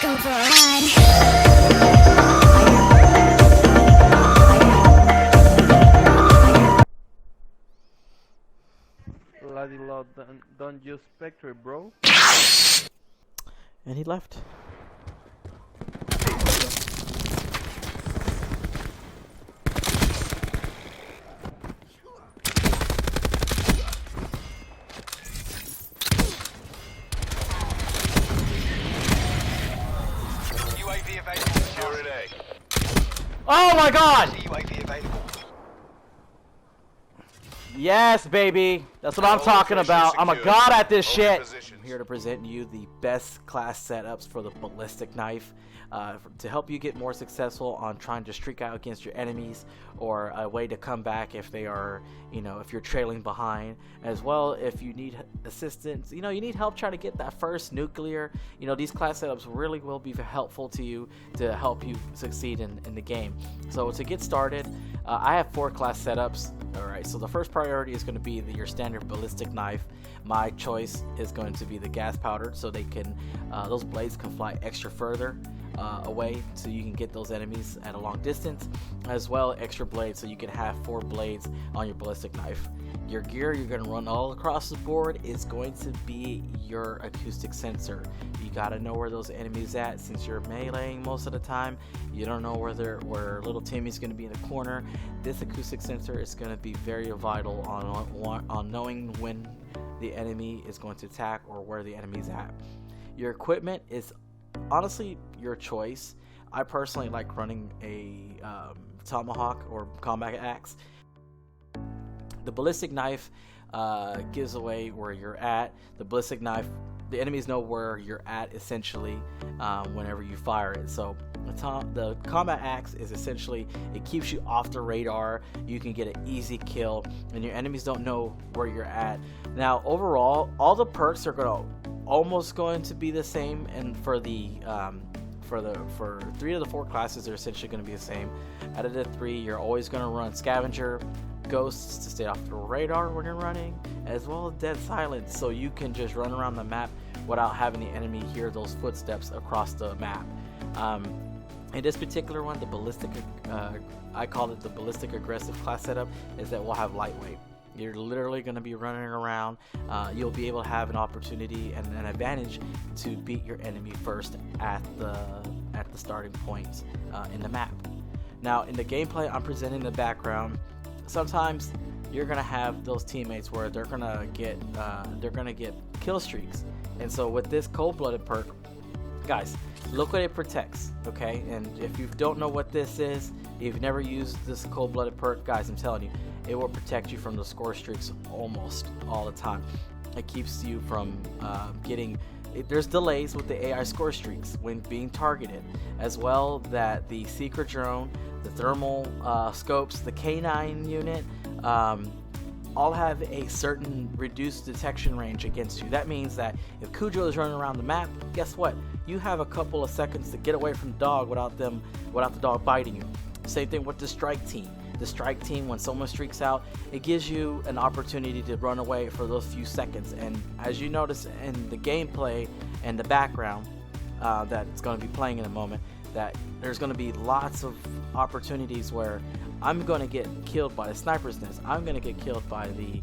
go for a ride. Bloody lord, don't use Spectre, bro. And he left. UAV available. Secure A. Oh my god! UAV available. Yes, baby. That's what I'm talking about. I'm a god at this shit. I'm here to present you the best class setups for the ballistic knife to help you get more successful on trying to streak out against your enemies, or a way to come back if they are, if you're trailing behind, as well if you need assistance, you need help trying to get that first nuclear. These class setups really will be helpful to you to help you succeed in the game. So to get started, I have 4 class setups. Alright, so the first priority is going to be your standard ballistic knife. My choice is going to be the gas powder, so they can those blades can fly extra further away, so you can get those enemies at a long distance, as well extra blades, so you can have 4 blades on your ballistic knife. Your gear you're going to run all across the board is going to be your acoustic sensor. You got to know where those enemies at, since you're meleeing most of the time. You don't know where little Timmy's going to be in the corner. This acoustic sensor is going to be very vital on knowing when the enemy is going to attack or where the enemy's at. Your equipment is honestly your choice. I personally like running a tomahawk or combat axe. The ballistic knife gives away where you're at. The ballistic knife, the enemies know where you're at essentially whenever you fire it. So the combat axe is essentially, it keeps you off the radar. You can get an easy kill, and your enemies don't know where you're at. Now overall, all the perks are almost going to be the same, and for 3 of the 4 classes, they're essentially going to be the same. Out of the 3, you're always going to run scavenger, ghosts to stay off the radar when you're running, as well as dead silence, so you can just run around the map without having the enemy hear those footsteps across the map. In this particular one, the ballistic, I call it the ballistic aggressive class setup, is that we'll have lightweight. You're literally going to be running around. You'll be able to have an opportunity and an advantage to beat your enemy first at the starting point in the map. Now in the gameplay I'm presenting the background, sometimes you're gonna have those teammates where they're gonna get kill streaks, and so with this cold-blooded perk, guys, look what it protects, okay? And if you don't know what this is, if you've never used this cold-blooded perk, guys, I'm telling you, it will protect you from the score streaks almost all the time. It keeps you from there's delays with the AI score streaks when being targeted, as well that the secret drone, the thermal scopes, the K9 unit, all have a certain reduced detection range against you. That means that if Cujo is running around the map, guess what? You have a couple of seconds to get away from the dog without the dog biting you. Same thing with the strike team. The strike team, when someone streaks out, it gives you an opportunity to run away for those few seconds. And as you notice in the gameplay and the background that it's going to be playing in a moment, that there's going to be lots of opportunities where I'm going to get killed by the sniper's nest, I'm going to get killed by the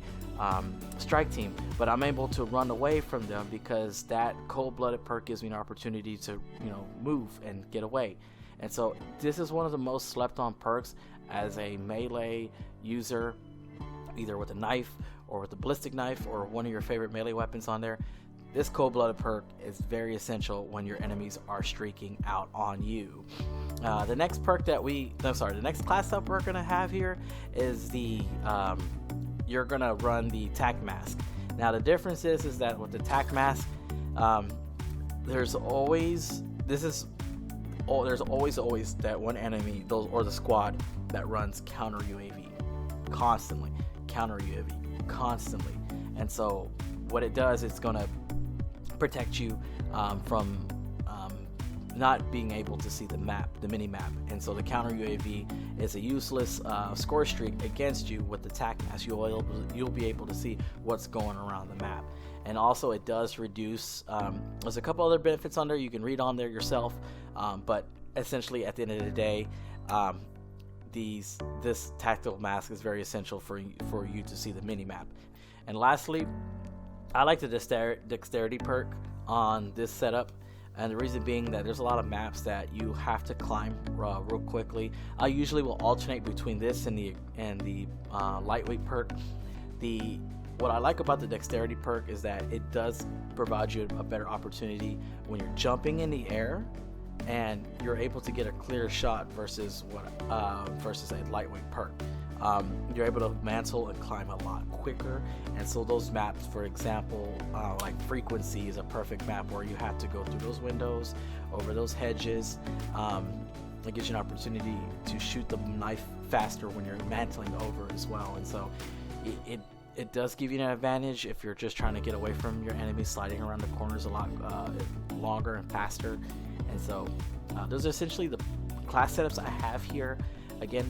strike team, but I'm able to run away from them because that cold-blooded perk gives me an opportunity to move and get away. And so this is one of the most slept on perks as a melee user, either with a knife or with a ballistic knife or one of your favorite melee weapons on there. This cold-blooded perk is very essential when your enemies are streaking out on you. The next perk the next class up we're gonna have here is you're gonna run the tac mask. Now the difference is that with the tac mask, there's always that one enemy, or the squad that runs counter UAV constantly, and so what it does is it's gonna protect you from not being able to see the map, the mini map, and so the counter UAV is a useless score streak against you with the TAC mask. You'll be able to see what's going around the map, and also it does reduce. There's a couple other benefits on there you can read on there yourself, but essentially at the end of the day, this tactical mask is very essential for you to see the mini map. And lastly, I like the dexterity perk on this setup, and the reason being that there's a lot of maps that you have to climb real quickly. I usually will alternate between this and the lightweight perk. What I like about the dexterity perk is that it does provide you a better opportunity when you're jumping in the air, and you're able to get a clear shot versus a lightweight perk. You're able to mantle and climb a lot quicker, and so those maps, for example, like Frequency is a perfect map where you have to go through those windows, over those hedges. It gives you an opportunity to shoot the knife faster when you're mantling over as well, and so it does give you an advantage if you're just trying to get away from your enemies. Sliding around the corners a lot longer and faster. And so those are essentially the class setups I have here. Again,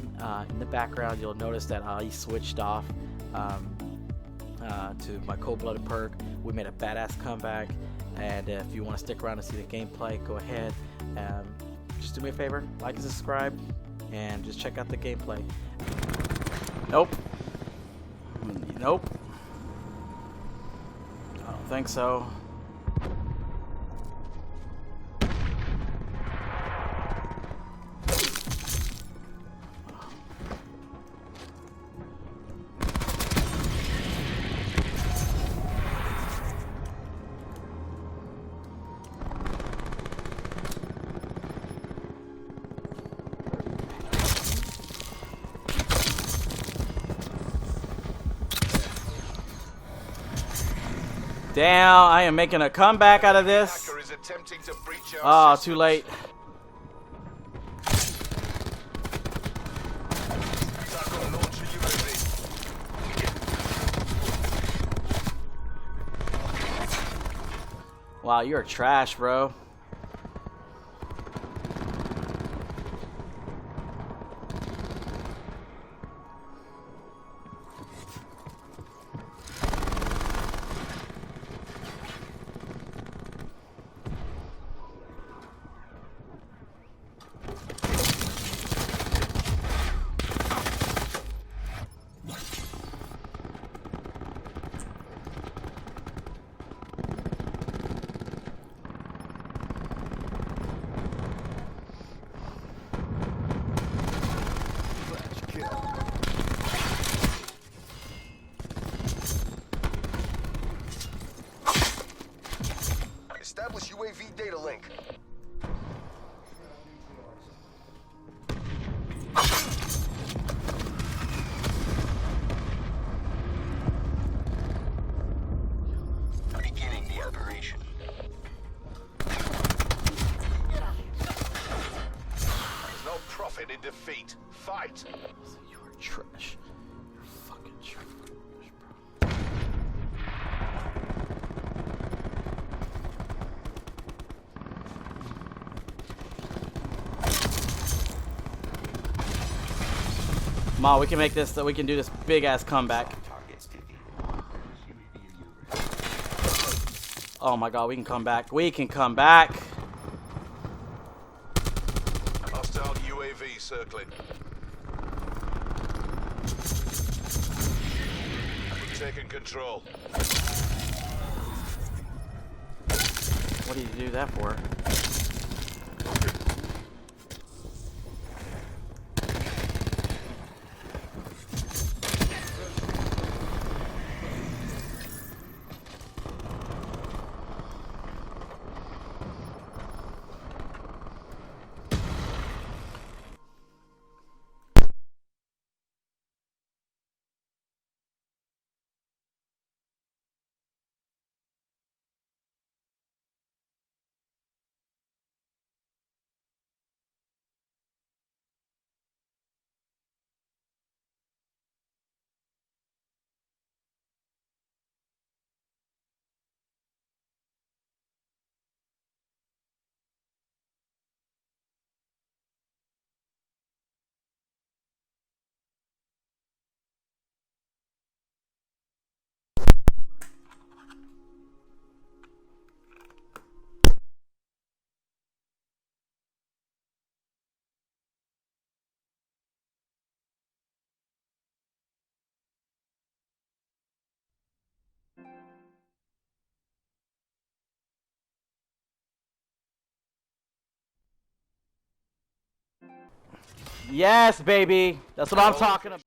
in the background, you'll notice that I switched off to my cold-blooded perk. We made a badass comeback, and if you want to stick around and see the gameplay, go ahead. Just do me a favor, like and subscribe, and just check out the gameplay. Nope. Nope. I don't think so. Damn, I am making a comeback out of this. Oh, too late. Wow, you're trash, bro. Establish UAV data link. Beginning the operation. There's no profit in defeat. Fight. You're trash. You're fucking trash, bro. Ma, we can make this, we can do this big ass comeback. Oh my god, we can come back. We can come back. Hostile UAV circling. We've taken control. What did you do that for? Yes, baby. That's what I'm talking about.